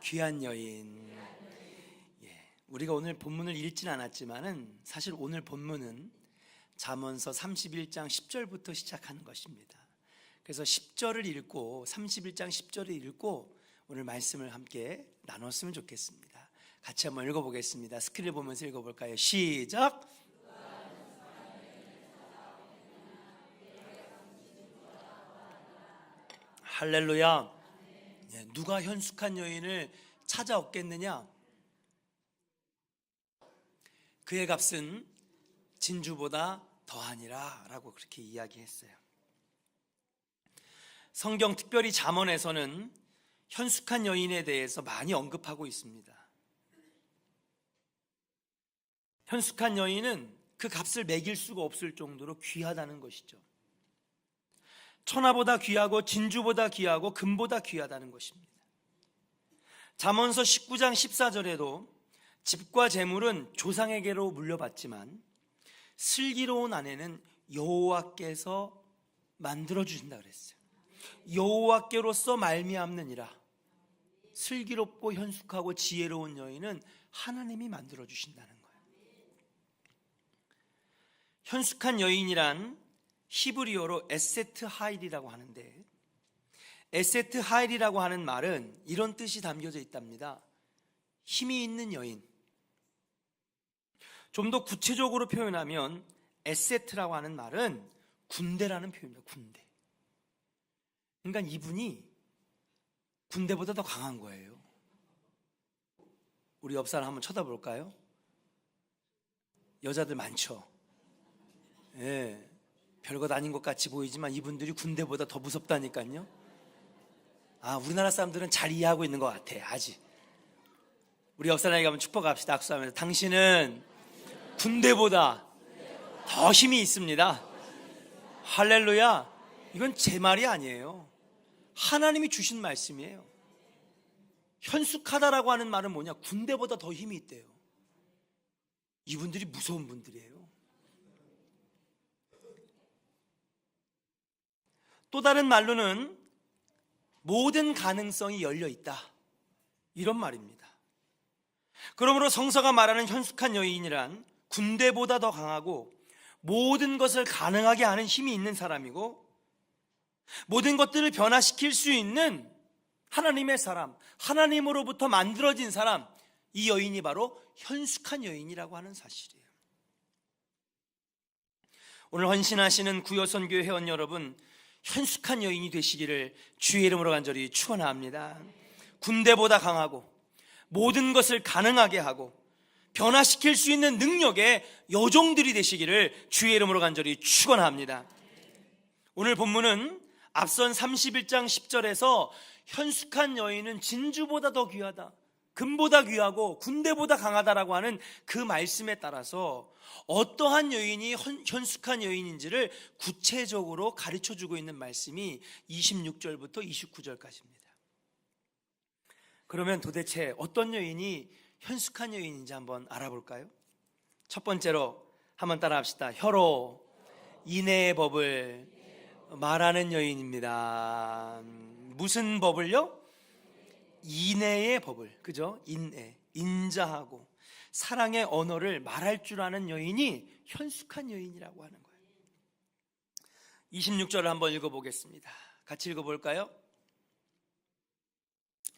귀한 여인. 우리가 오늘 본문을 읽진 않았지만은 사실 오늘 본문은 잠언서 31장 10절부터 시작하는 것입니다. 그래서 10절을 읽고 31장 10절을 읽고 오늘 말씀을 함께 나눴으면 좋겠습니다. 같이 한번 읽어보겠습니다. 스크린을 보면서 읽어볼까요? 시작! 할렐루야. 누가 현숙한 여인을 찾아오겠느냐? 그의 값은 진주보다 더하니라 라고 그렇게 이야기했어요. 성경 특별히 잠언에서는 현숙한 여인에 대해서 많이 언급하고 있습니다. 현숙한 여인은 그 값을 매길 수가 없을 정도로 귀하다는 것이죠. 천하보다 귀하고 진주보다 귀하고 금보다 귀하다는 것입니다. 잠언서 19장 14절에도 집과 재물은 조상에게로 물려받지만 슬기로운 아내는 여호와께서 만들어 주신다 그랬어요. 여호와께로서 말미암느니라. 슬기롭고 현숙하고 지혜로운 여인은 하나님이 만들어 주신다는 거예요. 현숙한 여인이란 히브리어로 에세트 하일이라고 하는데, 에세트 하일이라고 하는 말은 이런 뜻이 담겨져 있답니다. 힘이 있는 여인. 좀 더 구체적으로 표현하면 에세트라고 하는 말은 군대라는 표현입니다. 군대. 그러니까 이분이 군대보다 더 강한 거예요. 우리 옆 사람 한번 쳐다볼까요? 여자들 많죠. 예, 별것 아닌 것 같이 보이지만 이분들이 군대보다 더 무섭다니까요. 우리나라 사람들은 잘 이해하고 있는 것 같아. 아직. 우리 옆 사람에게 한번 축복합시다. 악수하면서. 당신은 군대보다 더 힘이 있습니다. 할렐루야. 이건 제 말이 아니에요. 하나님이 주신 말씀이에요. 현숙하다라고 하는 말은 뭐냐? 군대보다 더 힘이 있대요. 이분들이 무서운 분들이에요. 또 다른 말로는 모든 가능성이 열려 있다, 이런 말입니다. 그러므로 성서가 말하는 현숙한 여인이란 군대보다 더 강하고 모든 것을 가능하게 하는 힘이 있는 사람이고, 모든 것들을 변화시킬 수 있는 하나님의 사람, 하나님으로부터 만들어진 사람, 이 여인이 바로 현숙한 여인이라고 하는 사실이에요. 오늘 헌신하시는 구요선교회 회원 여러분, 현숙한 여인이 되시기를 주의 이름으로 간절히 축원합니다. 군대보다 강하고 모든 것을 가능하게 하고 변화시킬 수 있는 능력의 여종들이 되시기를 주의 이름으로 간절히 축원합니다. 오늘 본문은 앞선 31장 10절에서 현숙한 여인은 진주보다 더 귀하다, 금보다 귀하고 군대보다 강하다라고 하는 그 말씀에 따라서 어떠한 여인이 현숙한 여인인지를 구체적으로 가르쳐주고 있는 말씀이 26절부터 29절까지입니다. 그러면 도대체 어떤 여인이 현숙한 여인인지 한번 알아볼까요? 첫 번째로 한번 따라합시다. 혀로 인애의 법을 말하는 여인입니다. 무슨 법을요? 인애의 법을, 그죠? 인애, 인자하고 사랑의 언어를 말할 줄 아는 여인이 현숙한 여인이라고 하는 거예요. 26절을 한번 읽어보겠습니다. 같이 읽어볼까요?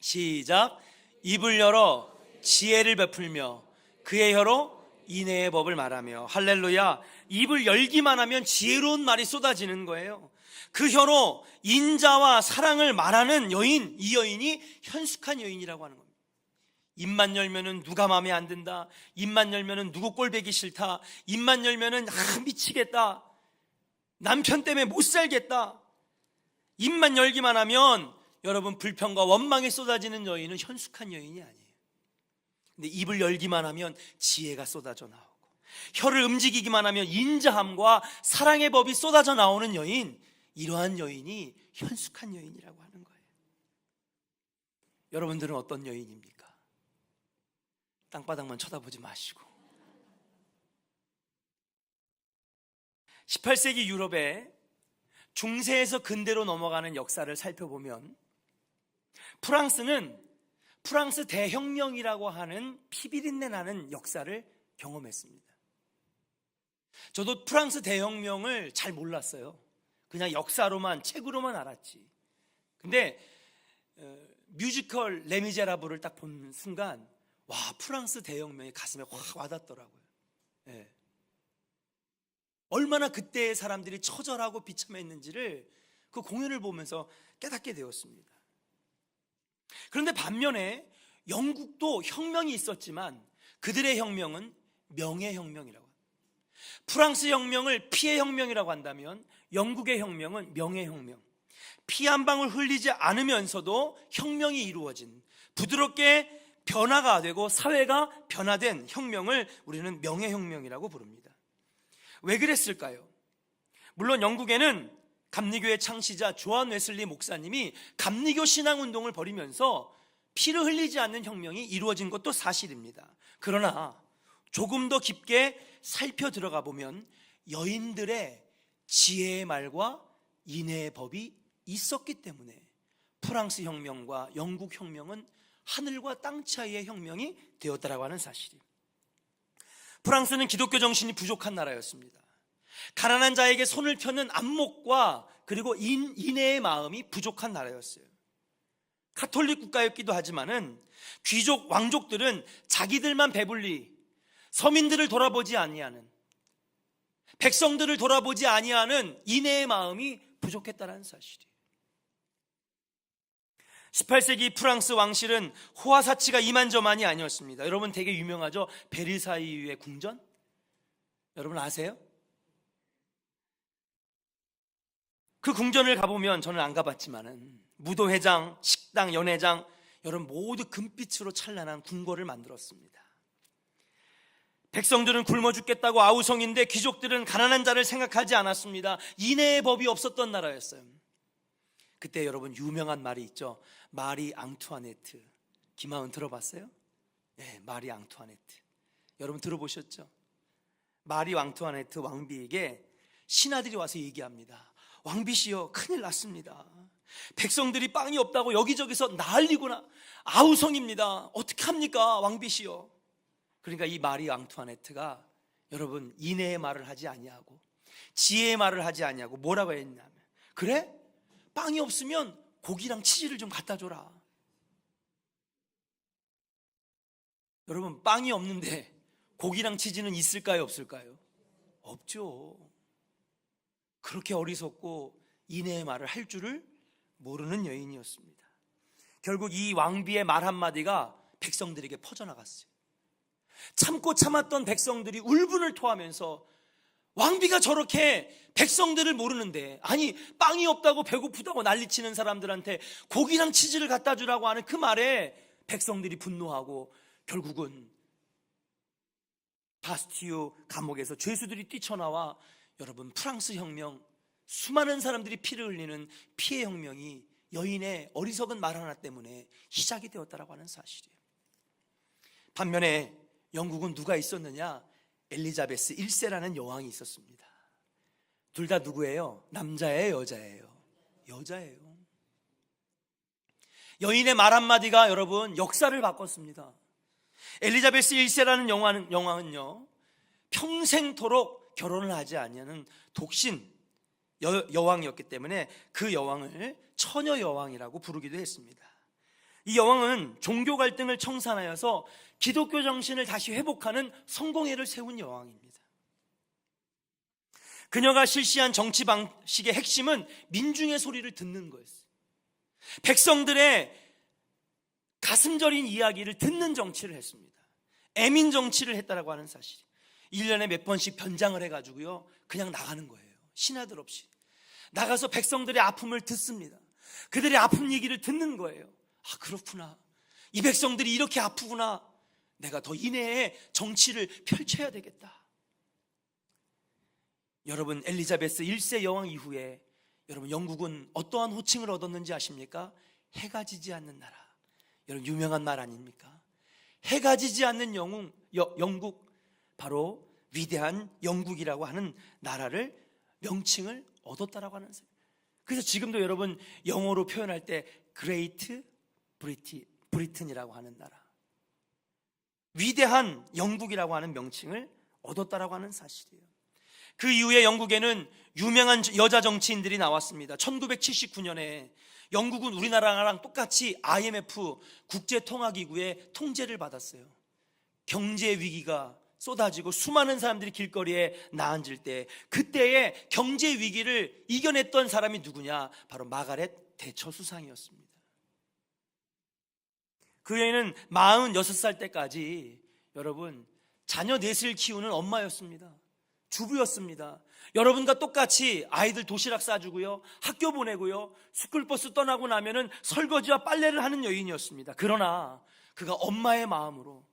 시작. 입을 열어 지혜를 베풀며 그의 혀로 인애의 법을 말하며. 할렐루야. 입을 열기만 하면 지혜로운 말이 쏟아지는 거예요. 그 혀로 인자와 사랑을 말하는 여인, 이 여인이 현숙한 여인이라고 하는 겁니다. 입만 열면은 누가 마음에 안 든다, 입만 열면은 누구 꼴보기 싫다, 입만 열면은 미치겠다, 남편 때문에 못 살겠다, 입만 열기만 하면 여러분 불평과 원망이 쏟아지는 여인은 현숙한 여인이 아니에요. 근데 입을 열기만 하면 지혜가 쏟아져 나오고, 혀를 움직이기만 하면 인자함과 사랑의 법이 쏟아져 나오는 여인, 이러한 여인이 현숙한 여인이라고 하는 거예요. 여러분들은 어떤 여인입니까? 땅바닥만 쳐다보지 마시고. 18세기 유럽의 중세에서 근대로 넘어가는 역사를 살펴보면 프랑스는 프랑스 대혁명이라고 하는 피비린내 나는 역사를 경험했습니다. 저도 프랑스 대혁명을 잘 몰랐어요. 그냥 역사로만, 책으로만 알았지. 근데 뮤지컬 레미제라블을 딱 본 순간 와, 프랑스 대혁명이 가슴에 확 와닿더라고요. 예. 얼마나 그때의 사람들이 처절하고 비참했는지를 그 공연을 보면서 깨닫게 되었습니다. 그런데 반면에 영국도 혁명이 있었지만 그들의 혁명은 명예혁명이라고 합니다. 프랑스 혁명을 피해 혁명이라고 한다면 영국의 혁명은 명예혁명, 피 한 방울 흘리지 않으면서도 혁명이 이루어진, 부드럽게 변화가 되고 사회가 변화된 혁명을 우리는 명예혁명이라고 부릅니다. 왜 그랬을까요? 물론 영국에는 감리교의 창시자 조한 웨슬리 목사님이 감리교 신앙운동을 벌이면서 피를 흘리지 않는 혁명이 이루어진 것도 사실입니다. 그러나 조금 더 깊게 살펴 들어가 보면 여인들의 지혜의 말과 인애의 법이 있었기 때문에 프랑스 혁명과 영국 혁명은 하늘과 땅 차이의 혁명이 되었다라고 하는 사실입니다. 프랑스는 기독교 정신이 부족한 나라였습니다. 가난한 자에게 손을 펴는 안목과 그리고 인애의 마음이 부족한 나라였어요. 가톨릭 국가였기도 하지만은 귀족, 왕족들은 자기들만 배불리 서민들을 돌아보지 아니하는, 백성들을 돌아보지 아니하는 인애의 마음이 부족했다는 사실이에요. 18세기 프랑스 왕실은 호화사치가 이만저만이 아니었습니다. 여러분 되게 유명하죠? 베르사유의 궁전? 여러분 아세요? 그 궁전을 가보면, 저는 안 가봤지만은 무도회장, 식당, 연회장, 여러분 모두 금빛으로 찬란한 궁궐을 만들었습니다. 백성들은 굶어 죽겠다고 아우성인데 귀족들은 가난한 자를 생각하지 않았습니다. 인애의 법이 없었던 나라였어요. 그때 여러분 유명한 말이 있죠. 마리 앙투아네트. 김하은 들어봤어요? 네, 마리 앙투아네트. 여러분 들어보셨죠? 마리 앙투아네트 왕비에게 신하들이 와서 얘기합니다. 왕비시여, 큰일 났습니다. 백성들이 빵이 없다고 여기저기서 난리구나. 아우성입니다. 어떻게 합니까, 왕비시여? 그러니까 이 마리 앙투아네트가 여러분 인애의 말을 하지 아니하고 지혜의 말을 하지 아니하고 뭐라고 했냐면, 그래? 빵이 없으면 고기랑 치즈를 좀 갖다 줘라. 여러분 빵이 없는데 고기랑 치즈는 있을까요, 없을까요? 없죠. 그렇게 어리석고 인애의 말을 할 줄을 모르는 여인이었습니다. 결국 이 왕비의 말 한마디가 백성들에게 퍼져나갔어요. 참고 참았던 백성들이 울분을 토하면서 왕비가 저렇게 백성들을 모르는데, 아니 빵이 없다고 배고프다고 난리치는 사람들한테 고기랑 치즈를 갖다 주라고 하는 그 말에 백성들이 분노하고 결국은 바스티유 감옥에서 죄수들이 뛰쳐나와 여러분 프랑스 혁명, 수많은 사람들이 피를 흘리는 피해 혁명이 여인의 어리석은 말 하나 때문에 시작이 되었다라고 하는 사실이에요. 반면에 영국은 누가 있었느냐? 엘리자베스 1세라는 여왕이 있었습니다. 둘 다 누구예요? 남자예요, 여자예요? 여자예요. 여인의 말 한마디가 여러분 역사를 바꿨습니다. 엘리자베스 1세라는 여왕은요 평생토록 결혼을 하지 아니하는 독신 여왕이었기 때문에 그 여왕을 처녀 여왕이라고 부르기도 했습니다. 이 여왕은 종교 갈등을 청산하여서 기독교 정신을 다시 회복하는 성공회를 세운 여왕입니다. 그녀가 실시한 정치 방식의 핵심은 민중의 소리를 듣는 거였어요. 백성들의 가슴 저린 이야기를 듣는 정치를 했습니다. 애민 정치를 했다라고 하는 사실. 1년에 몇 번씩 변장을 해가지고요 그냥 나가는 거예요. 신하들 없이 나가서 백성들의 아픔을 듣습니다. 그들의 아픔 얘기를 듣는 거예요. 아, 그렇구나, 이 백성들이 이렇게 아프구나, 내가 더 인애의 정치를 펼쳐야 되겠다. 여러분 엘리자베스 1세 여왕 이후에 여러분 영국은 어떠한 호칭을 얻었는지 아십니까? 해가 지지 않는 나라. 여러분 유명한 말 아닙니까? 해가 지지 않는 영국, 바로 위대한 영국이라고 하는 나라를 명칭을 얻었다라고 하는 거예요. 그래서 지금도 여러분 영어로 표현할 때 Great 브리튼이라고 하는 나라, 위대한 영국이라고 하는 명칭을 얻었다라고 하는 사실이에요. 그 이후에 영국에는 유명한 여자 정치인들이 나왔습니다. 1979년에 영국은 우리나라랑 똑같이 IMF 국제통화기구의 통제를 받았어요. 경제 위기가 쏟아지고 수많은 사람들이 길거리에 나앉을 때, 그때의 경제 위기를 이겨냈던 사람이 누구냐? 바로 마가렛 대처 수상이었습니다. 그 여인은 46살 때까지 여러분 자녀 넷을 키우는 엄마였습니다. 주부였습니다. 여러분과 똑같이 아이들 도시락 싸주고요, 학교 보내고요, 스쿨버스 떠나고 나면은 설거지와 빨래를 하는 여인이었습니다. 그러나 그가 엄마의 마음으로,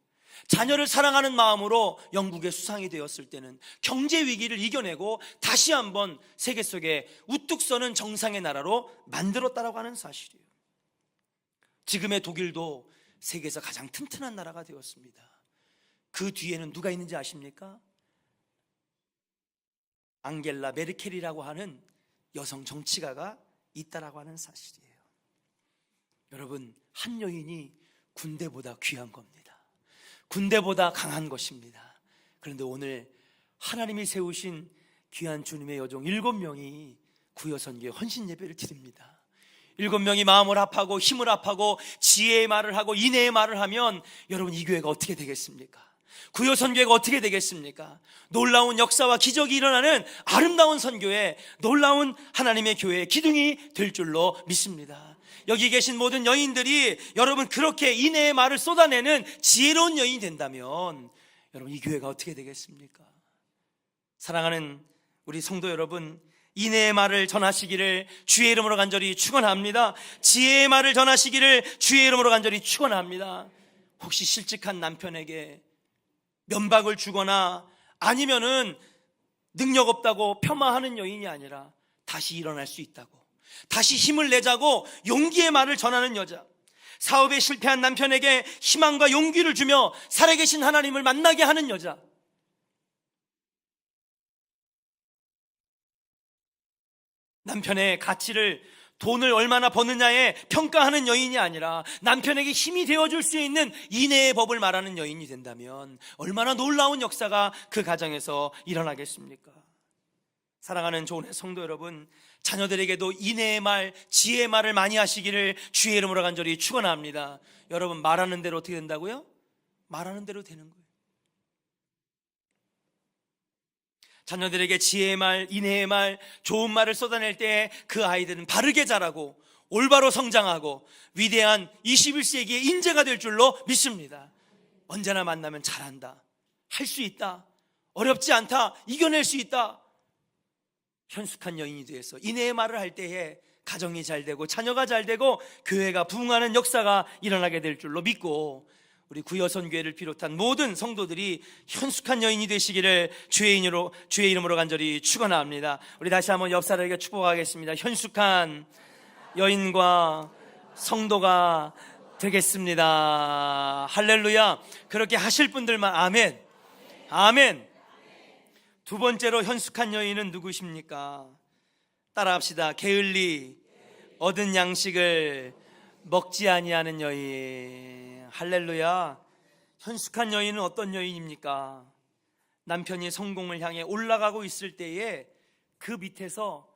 자녀를 사랑하는 마음으로 영국의 수상이 되었을 때는 경제 위기를 이겨내고 다시 한번 세계 속에 우뚝 서는 정상의 나라로 만들었다라고 하는 사실이에요. 지금의 독일도 세계에서 가장 튼튼한 나라가 되었습니다. 그 뒤에는 누가 있는지 아십니까? 앙겔라 메르켈이라고 하는 여성 정치가가 있다라고 하는 사실이에요. 여러분, 한 여인이 군대보다 귀한 겁니다. 군대보다 강한 것입니다. 그런데 오늘 하나님이 세우신 귀한 주님의 여종 7명이 구여선교에 헌신 예배를 드립니다. 7명이 마음을 합하고 힘을 합하고 지혜의 말을 하고 인애의 말을 하면 여러분, 이 교회가 어떻게 되겠습니까? 구요선교회가 어떻게 되겠습니까? 놀라운 역사와 기적이 일어나는 아름다운 선교회, 놀라운 하나님의 교회의 기둥이 될 줄로 믿습니다. 여기 계신 모든 여인들이 여러분 그렇게 인애의 말을 쏟아내는 지혜로운 여인이 된다면 여러분, 이 교회가 어떻게 되겠습니까? 사랑하는 우리 성도 여러분, 인애의 말을 전하시기를 주의 이름으로 간절히 축원합니다. 지혜의 말을 전하시기를 주의 이름으로 간절히 축원합니다. 혹시 실직한 남편에게 면박을 주거나 아니면은 능력 없다고 폄하하는 여인이 아니라 다시 일어날 수 있다고, 다시 힘을 내자고 용기의 말을 전하는 여자, 사업에 실패한 남편에게 희망과 용기를 주며 살아계신 하나님을 만나게 하는 여자, 남편의 가치를 돈을 얼마나 버느냐에 평가하는 여인이 아니라 남편에게 힘이 되어줄 수 있는 인애의 법을 말하는 여인이 된다면 얼마나 놀라운 역사가 그 가정에서 일어나겠습니까? 사랑하는 좋은 성도 여러분, 자녀들에게도 인애의 말, 지혜의 말을 많이 하시기를 주의 이름으로 간절히 축원합니다. 여러분, 말하는 대로 어떻게 된다고요? 말하는 대로 되는 거예요. 자녀들에게 지혜의 말, 인애의 말, 좋은 말을 쏟아낼 때 그 아이들은 바르게 자라고 올바로 성장하고 위대한 21세기의 인재가 될 줄로 믿습니다. 언제나 만나면 잘한다, 할 수 있다, 어렵지 않다, 이겨낼 수 있다, 현숙한 여인이 되어서 인애의 말을 할 때에 가정이 잘 되고 자녀가 잘 되고 교회가 부흥하는 역사가 일어나게 될 줄로 믿고, 우리 구여선교회를 비롯한 모든 성도들이 현숙한 여인이 되시기를 주의 이름으로 간절히 축원합니다. 우리 다시 한번 옆 사람에게 축복하겠습니다. 현숙한 여인과 성도가 되겠습니다. 할렐루야. 그렇게 하실 분들만 아멘. 아멘. 두 번째로 현숙한 여인은 누구십니까? 따라합시다. 게을리 얻은 양식을 먹지 아니하는 여인. 할렐루야. 현숙한 여인은 어떤 여인입니까? 남편이 성공을 향해 올라가고 있을 때에 그 밑에서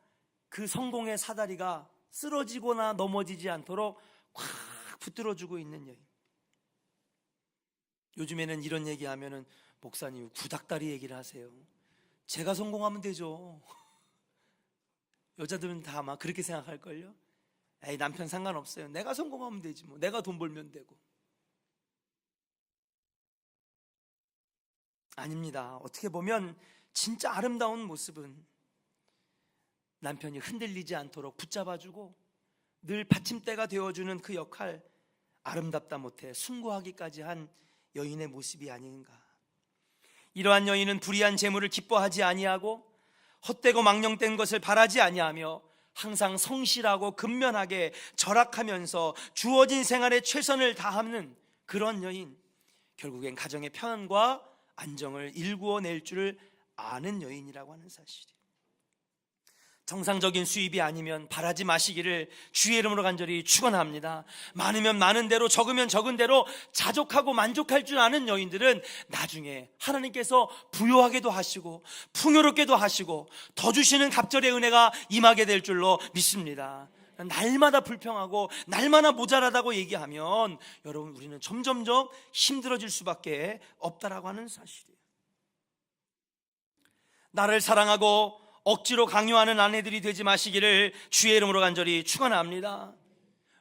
그 성공의 사다리가 쓰러지거나 넘어지지 않도록 꽉 붙들어주고 있는 여인. 요즘에는 이런 얘기하면은 목사님 구닥다리 얘기를 하세요. 제가 성공하면 되죠. 여자들은 다 아마 그렇게 생각할걸요. 에이, 남편 상관없어요. 내가 성공하면 되지 뭐. 내가 돈 벌면 되고. 아닙니다. 어떻게 보면 진짜 아름다운 모습은 남편이 흔들리지 않도록 붙잡아주고 늘 받침대가 되어주는 그 역할, 아름답다 못해 숭고하기까지 한 여인의 모습이 아닌가. 이러한 여인은 불의한 재물을 기뻐하지 아니하고 헛되고 망령된 것을 바라지 아니하며 항상 성실하고 근면하게 절약하면서 주어진 생활에 최선을 다하는 그런 여인, 결국엔 가정의 평안과 안정을 일구어낼 줄을 아는 여인이라고 하는 사실이에요. 정상적인 수입이 아니면 바라지 마시기를 주의 이름으로 간절히 축원합니다. 많으면 많은 대로, 적으면 적은 대로 자족하고 만족할 줄 아는 여인들은 나중에 하나님께서 부요하게도 하시고 풍요롭게도 하시고 더 주시는 갑절의 은혜가 임하게 될 줄로 믿습니다. 날마다 불평하고 날마다 모자라다고 얘기하면 여러분, 우리는 점점점 힘들어질 수밖에 없다라고 하는 사실이에요. 나를 사랑하고 억지로 강요하는 아내들이 되지 마시기를 주의 이름으로 간절히 축원합니다.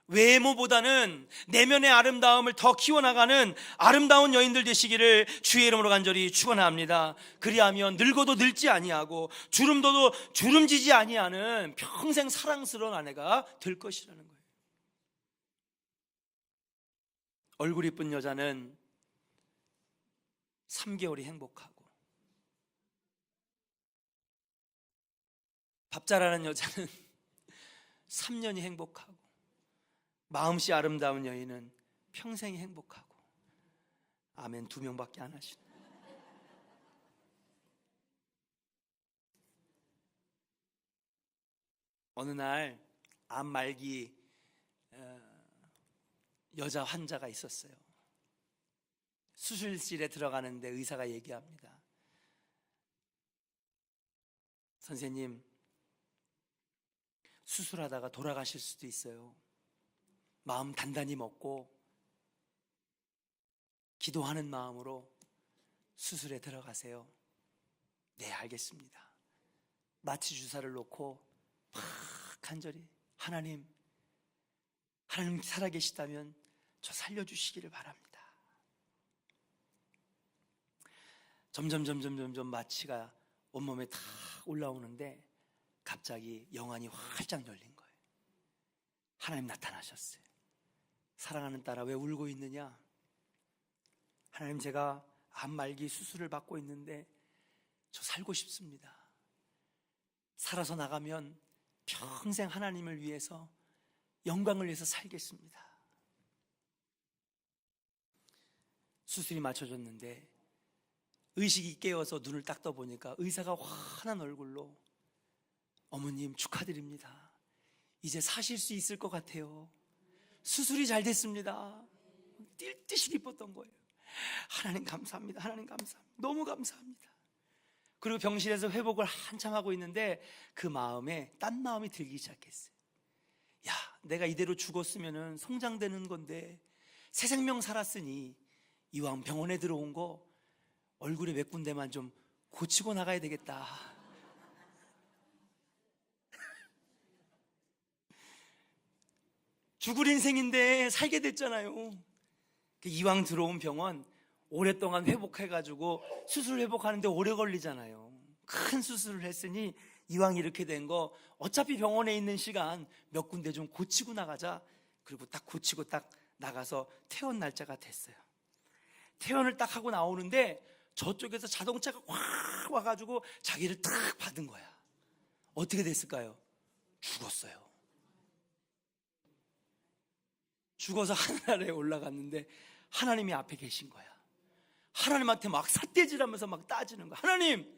외모보다는 내면의 아름다움을 더 키워나가는 아름다운 여인들 되시기를 주의 이름으로 간절히 축원합니다. 그리하면 늙어도 늙지 아니하고 주름도 주름지지 아니하는 평생 사랑스러운 아내가 될 것이라는 거예요. 얼굴 이쁜 여자는 3개월이 행복하고, 밥 잘하는 여자는 3년이 행복하고, 마음씨 아름다운 여인은 평생이 행복하고. 아멘. 2명밖에 안 하시네. 어느 날 암 말기 여자 환자가 있었어요. 수술실에 들어가는데 의사가 얘기합니다. 선생님, 수술하다가 돌아가실 수도 있어요. 마음 단단히 먹고 기도하는 마음으로 수술에 들어가세요. 네, 알겠습니다. 마취 주사를 놓고 막 간절히 하나님 살아계시다면 저 살려주시기를 바랍니다. 점점 마취가 온몸에 다 올라오는데 갑자기 영안이 활짝 열린 거예요. 하나님 나타나셨어요. 사랑하는 딸아, 왜 울고 있느냐? 하나님, 제가 암 말기 수술을 받고 있는데 저 살고 싶습니다. 살아서 나가면 평생 하나님을 위해서, 영광을 위해서 살겠습니다. 수술이 맞춰졌는데 의식이 깨어서 눈을 딱 떠보니까 의사가 환한 얼굴로, 어머님 축하드립니다. 이제 사실 수 있을 것 같아요. 수술이 잘 됐습니다. 뛸 듯이 기뻤던 거예요. 하나님 감사합니다. 하나님 감사합니다. 너무 감사합니다. 그리고 병실에서 회복을 한참 하고 있는데 그 마음에 딴 마음이 들기 시작했어요. 야, 내가 이대로 죽었으면 송장되는 건데 새 생명 살았으니 이왕 병원에 들어온 거 얼굴에 몇 군데만 좀 고치고 나가야 되겠다. 죽을 인생인데 살게 됐잖아요. 이왕 들어온 병원 오랫동안 회복해가지고 수술 회복하는데 오래 걸리잖아요. 큰 수술을 했으니 이왕 이렇게 된 거 어차피 병원에 있는 시간 몇 군데 좀 고치고 나가자. 그리고 딱 고치고 딱 나가서 퇴원 날짜가 됐어요. 퇴원을 딱 하고 나오는데 저쪽에서 자동차가 확 와가지고 자기를 딱 받은 거야. 어떻게 됐을까요? 죽었어요. 죽어서 하늘나라에 올라갔는데 하나님이 앞에 계신 거야. 하나님한테 막 삿대질하면서 막 따지는 거야. 하나님,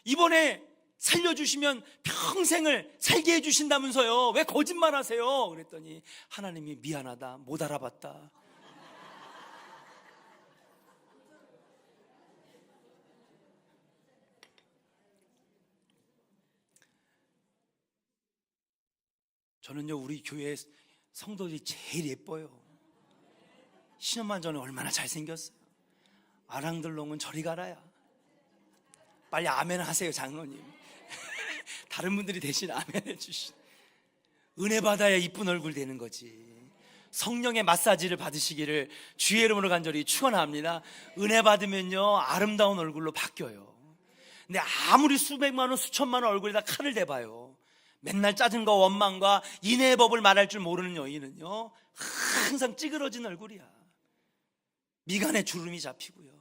이번에 살려주시면 평생을 살게 해주신다면서요. 왜 거짓말 하세요? 그랬더니 하나님이 미안하다, 못 알아봤다. 저는요, 우리 교회 성도들이 제일 예뻐요. 신년만 전에 얼마나 잘생겼어요. 아랑들롱은 저리 가라야. 빨리 아멘 하세요, 장로님. 다른 분들이 대신 아멘 해주시. 은혜 받아야 이쁜 얼굴 되는 거지. 성령의 마사지를 받으시기를 주의 이름으로 간절히 축원합니다. 은혜 받으면요, 아름다운 얼굴로 바뀌어요. 근데 아무리 수백만 원, 수천만 원 얼굴에다 칼을 대봐요, 맨날 짜증과 원망과 인애의 법을 말할 줄 모르는 여인은요, 항상 찌그러진 얼굴이야. 미간에 주름이 잡히고요.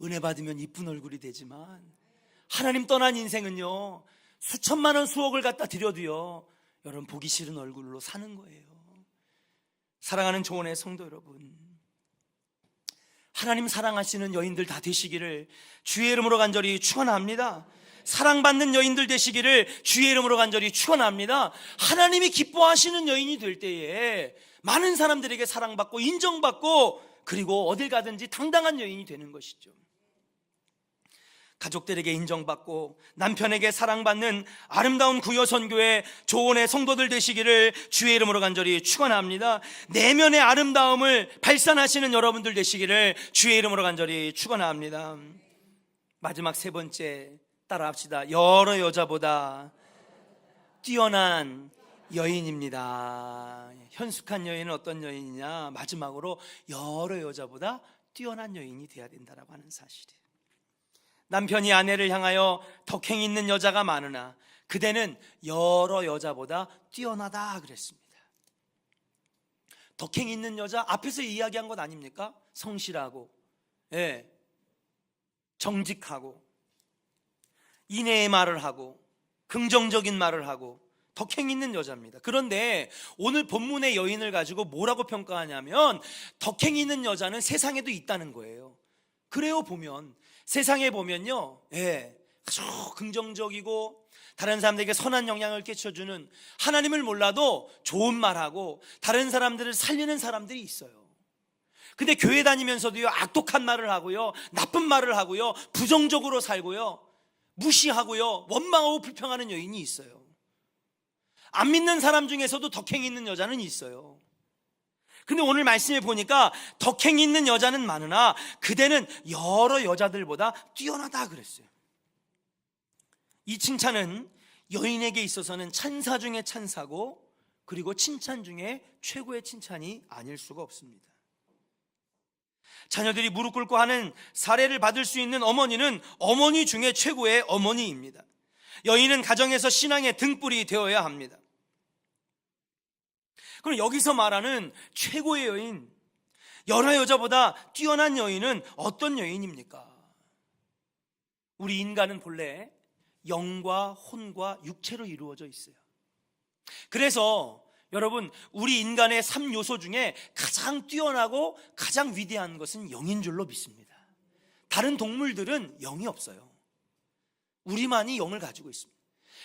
은혜 받으면 이쁜 얼굴이 되지만 하나님 떠난 인생은요, 수천만 원, 수억을 갖다 드려도요, 여러분 보기 싫은 얼굴로 사는 거예요. 사랑하는 조원의 성도 여러분, 하나님 사랑하시는 여인들 다 되시기를 주의 이름으로 간절히 축원합니다. 사랑받는 여인들 되시기를 주의 이름으로 간절히 축원합니다. 하나님이 기뻐하시는 여인이 될 때에 많은 사람들에게 사랑받고 인정받고 그리고 어딜 가든지 당당한 여인이 되는 것이죠. 가족들에게 인정받고 남편에게 사랑받는 아름다운 구여선교회 조언의 성도들 되시기를 주의 이름으로 간절히 축원합니다. 내면의 아름다움을 발산하시는 여러분들 되시기를 주의 이름으로 간절히 축원합니다. 마지막 세 번째 따라합시다. 여러 여자보다 뛰어난 여인입니다. 현숙한 여인은 어떤 여인이냐? 마지막으로 여러 여자보다 뛰어난 여인이 되어야 된다라고 하는 사실이에요. 남편이 아내를 향하여 덕행 있는 여자가 많으나 그대는 여러 여자보다 뛰어나다 그랬습니다. 덕행 있는 여자 앞에서 이야기한 것 아닙니까? 성실하고 정직하고 인애의 말을 하고 긍정적인 말을 하고 덕행 있는 여자입니다. 그런데 오늘 본문의 여인을 가지고 뭐라고 평가하냐면 덕행 있는 여자는 세상에도 있다는 거예요. 그래요. 보면 세상에 보면요, 아주 긍정적이고 다른 사람들에게 선한 영향을 끼쳐주는, 하나님을 몰라도 좋은 말하고 다른 사람들을 살리는 사람들이 있어요. 근데 교회 다니면서도요, 악독한 말을 하고요, 나쁜 말을 하고요, 부정적으로 살고요, 무시하고요, 원망하고 불평하는 여인이 있어요. 안 믿는 사람 중에서도 덕행 있는 여자는 있어요. 근데 오늘 말씀에 보니까 덕행 있는 여자는 많으나 그대는 여러 여자들보다 뛰어나다 그랬어요. 이 칭찬은 여인에게 있어서는 찬사 중에 찬사고 그리고 칭찬 중에 최고의 칭찬이 아닐 수가 없습니다. 자녀들이 무릎 꿇고 하는 사례를 받을 수 있는 어머니는 어머니 중에 최고의 어머니입니다. 여인은 가정에서 신앙의 등불이 되어야 합니다. 그럼 여기서 말하는 최고의 여인, 여러 여자보다 뛰어난 여인은 어떤 여인입니까? 우리 인간은 본래 영과 혼과 육체로 이루어져 있어요. 그래서 여러분, 우리 인간의 3요소 중에 가장 뛰어나고 가장 위대한 것은 영인 줄로 믿습니다. 다른 동물들은 영이 없어요. 우리만이 영을 가지고 있습니다.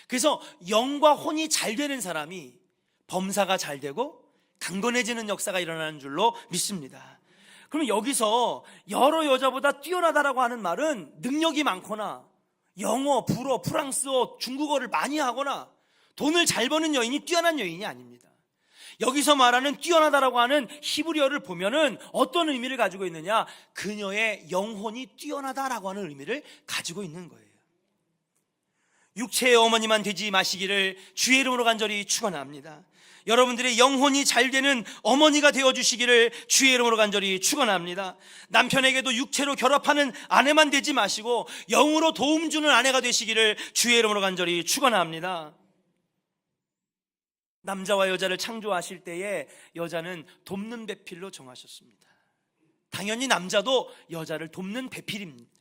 그래서 영과 혼이 잘 되는 사람이 범사가 잘 되고 강건해지는 역사가 일어나는 줄로 믿습니다. 그럼 여기서 여러 여자보다 뛰어나다라고 하는 말은 능력이 많거나 영어, 불어, 프랑스어, 중국어를 많이 하거나 돈을 잘 버는 여인이 뛰어난 여인이 아닙니다. 여기서 말하는 뛰어나다라고 하는 히브리어를 보면은 어떤 의미를 가지고 있느냐? 그녀의 영혼이 뛰어나다라고 하는 의미를 가지고 있는 거예요. 육체의 어머니만 되지 마시기를 주의 이름으로 간절히 축원합니다. 여러분들의 영혼이 잘 되는 어머니가 되어주시기를 주의 이름으로 간절히 축원합니다. 남편에게도 육체로 결합하는 아내만 되지 마시고 영으로 도움 주는 아내가 되시기를 주의 이름으로 간절히 축원합니다. 남자와 여자를 창조하실 때에 여자는 돕는 배필로 정하셨습니다. 당연히 남자도 여자를 돕는 배필입니다.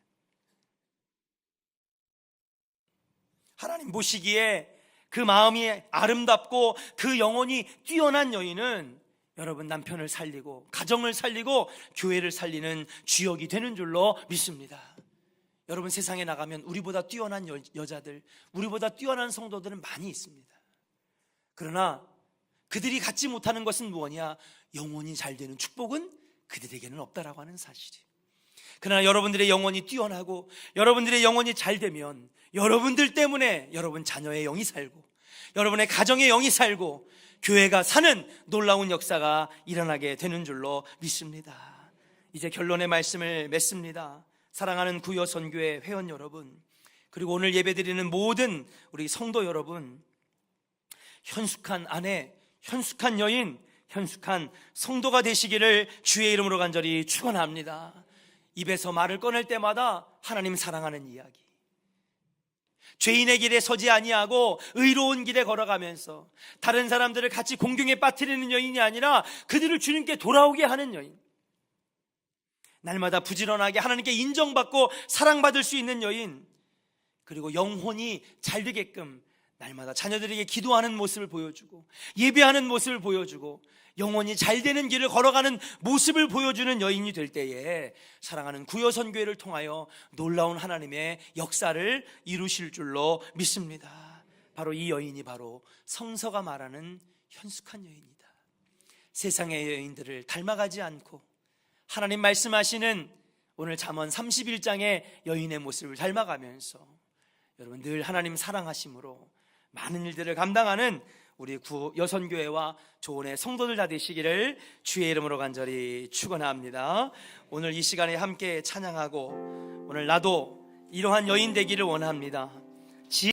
하나님 보시기에 그 마음이 아름답고 그 영혼이 뛰어난 여인은 여러분 남편을 살리고 가정을 살리고 교회를 살리는 주역이 되는 줄로 믿습니다. 여러분 세상에 나가면 우리보다 뛰어난 여자들, 우리보다 뛰어난 성도들은 많이 있습니다. 그러나 그들이 갖지 못하는 것은 무엇이냐? 영혼이 잘 되는 축복은 그들에게는 없다라고 하는 사실이에요. 그러나 여러분들의 영혼이 뛰어나고 여러분들의 영혼이 잘 되면 여러분들 때문에 여러분 자녀의 영이 살고 여러분의 가정의 영이 살고 교회가 사는 놀라운 역사가 일어나게 되는 줄로 믿습니다. 이제 결론의 말씀을 맺습니다. 사랑하는 구여선교회 회원 여러분, 그리고 오늘 예배드리는 모든 우리 성도 여러분, 현숙한 아내, 현숙한 여인, 현숙한 성도가 되시기를 주의 이름으로 간절히 축원합니다. 입에서 말을 꺼낼 때마다 하나님 사랑하는 이야기, 죄인의 길에 서지 아니하고 의로운 길에 걸어가면서 다른 사람들을 같이 공경에 빠뜨리는 여인이 아니라 그들을 주님께 돌아오게 하는 여인, 날마다 부지런하게 하나님께 인정받고 사랑받을 수 있는 여인, 그리고 영혼이 잘 되게끔 날마다 자녀들에게 기도하는 모습을 보여주고 예배하는 모습을 보여주고 영원히 잘 되는 길을 걸어가는 모습을 보여주는 여인이 될 때에 사랑하는 구여선교회를 통하여 놀라운 하나님의 역사를 이루실 줄로 믿습니다. 바로 이 여인이 바로 성서가 말하는 현숙한 여인이다. 세상의 여인들을 닮아가지 않고 하나님 말씀하시는 오늘 잠언 31장의 여인의 모습을 닮아가면서 여러분 늘 하나님 사랑하심으로 많은 일들을 감당하는 우리 구여선교회와 조원의 성도들 다 되시기를 주의 이름으로 간절히 축원합니다. 오늘 이 시간에 함께 찬양하고 오늘 나도 이러한 여인 되기를 원합니다.